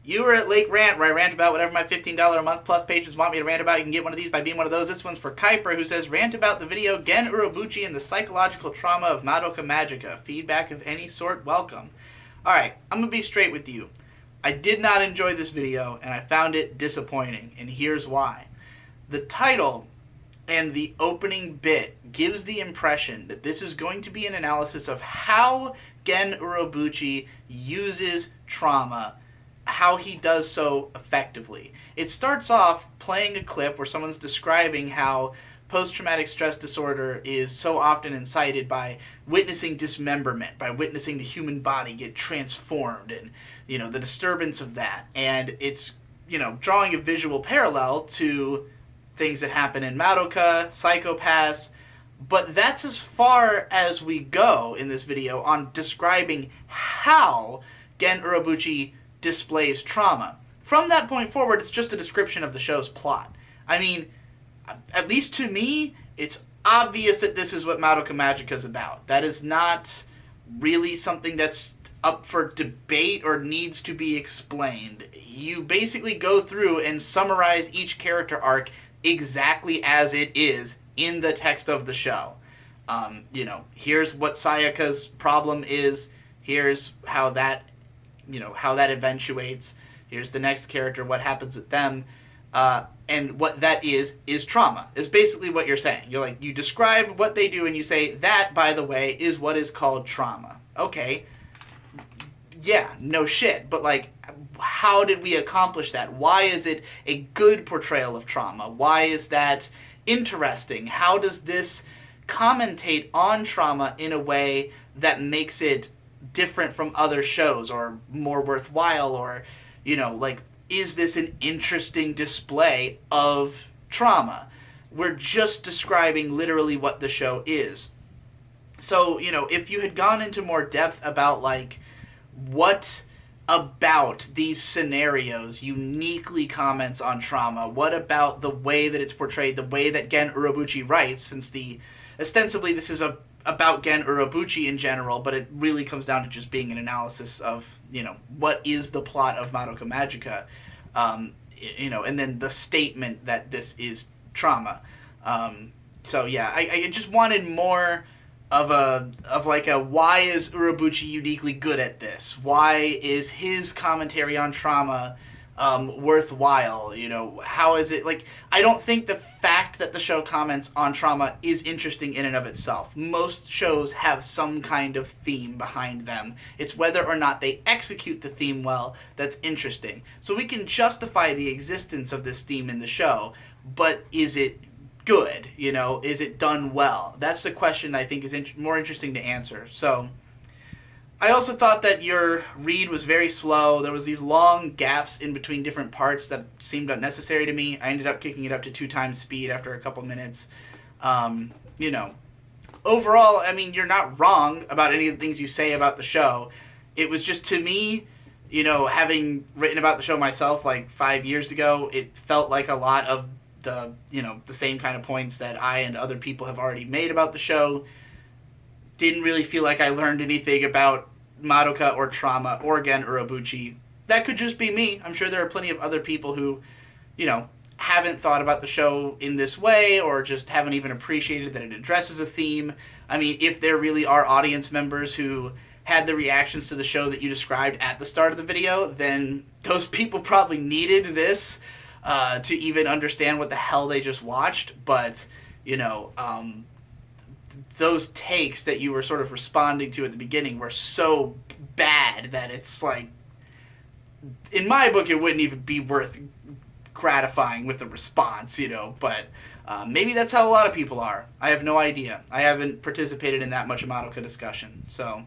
You were at Lake Rant, where I rant about whatever my $15 a month plus patrons want me to rant about. You can get one of these by being one of those. This one's for Kuiper, who says, rant about the video Gen Urobuchi and the psychological trauma of Madoka Magica. Feedback of any sort, welcome. Alright, I'm going to be straight with you. I did not enjoy this video, and I found it disappointing, and here's why. The title and the opening bit gives the impression that this is going to be an analysis of how Gen Urobuchi uses trauma, how he does so effectively. It starts off playing a clip where someone's describing how post-traumatic stress disorder is so often incited by witnessing dismemberment, by witnessing the human body get transformed and, the disturbance of that. And it's, drawing a visual parallel to things that happen in Madoka, Psychopaths, but that's as far as we go in this video on describing how Gen Urobuchi displays trauma. From that point forward, it's just a description of the show's plot. I mean, at least to me, it's obvious that this is what Madoka Magica is about. That is not really something that's up for debate or needs to be explained. You basically go through and summarize each character arc exactly as it is in the text of the show. Here's what Sayaka's problem is. Here's how that eventuates. Here's the next character, what happens with them. And what that is trauma, is basically what you're saying. You describe what they do and you say, that, by the way, is what is called trauma. Okay. Yeah, no shit. But, how did we accomplish that? Why is it a good portrayal of trauma? Why is that interesting? How does this commentate on trauma in a way that makes it different from other shows or more worthwhile, or, is this an interesting display of trauma? We're just describing literally what the show is. So, if you had gone into more depth about, what about these scenarios uniquely comments on trauma, what about the way that it's portrayed, the way that Gen Urobuchi writes, since ostensibly this is about Gen Urobuchi in general, but it really comes down to just being an analysis of, what is the plot of Madoka Magica, and then the statement that this is trauma. So yeah, I just wanted more of a why is Urobuchi uniquely good at this? Why is his commentary on trauma worthwhile? How is it, I don't think the fact that the show comments on trauma is interesting in and of itself. Most shows have some kind of theme behind them. It's whether or not they execute the theme well that's interesting. So we can justify the existence of this theme in the show, but is it good? Is it done well? That's the question I think is more interesting to answer. So I also thought that your read was very slow. There was these long gaps in between different parts that seemed unnecessary to me. I ended up kicking it up to 2 times speed after a couple minutes. Overall, I mean, you're not wrong about any of the things you say about the show. It was just, to me, having written about the show myself 5 years ago, it felt like a lot of the same kind of points that I and other people have already made about the show. Didn't really feel like I learned anything about Madoka or trauma or Gen Urobuchi. That could just be me. I'm sure there are plenty of other people who, haven't thought about the show in this way, or just haven't even appreciated that it addresses a theme. I mean, if there really are audience members who had the reactions to the show that you described at the start of the video, then those people probably needed this to even understand what the hell they just watched. But, those takes that you were sort of responding to at the beginning were so bad that it's in my book, it wouldn't even be worth gratifying with the response, but maybe that's how a lot of people are. I have no idea. I haven't participated in that much Madoka discussion. So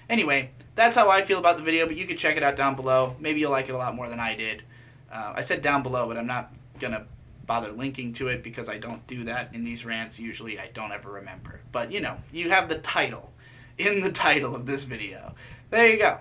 anyway, that's how I feel about the video, but you can check it out down below. Maybe you'll like it a lot more than I did. I said down below, but I'm not going to bother linking to it because I don't do that in these rants. Usually I don't ever remember. But, you have the title in the title of this video. There you go.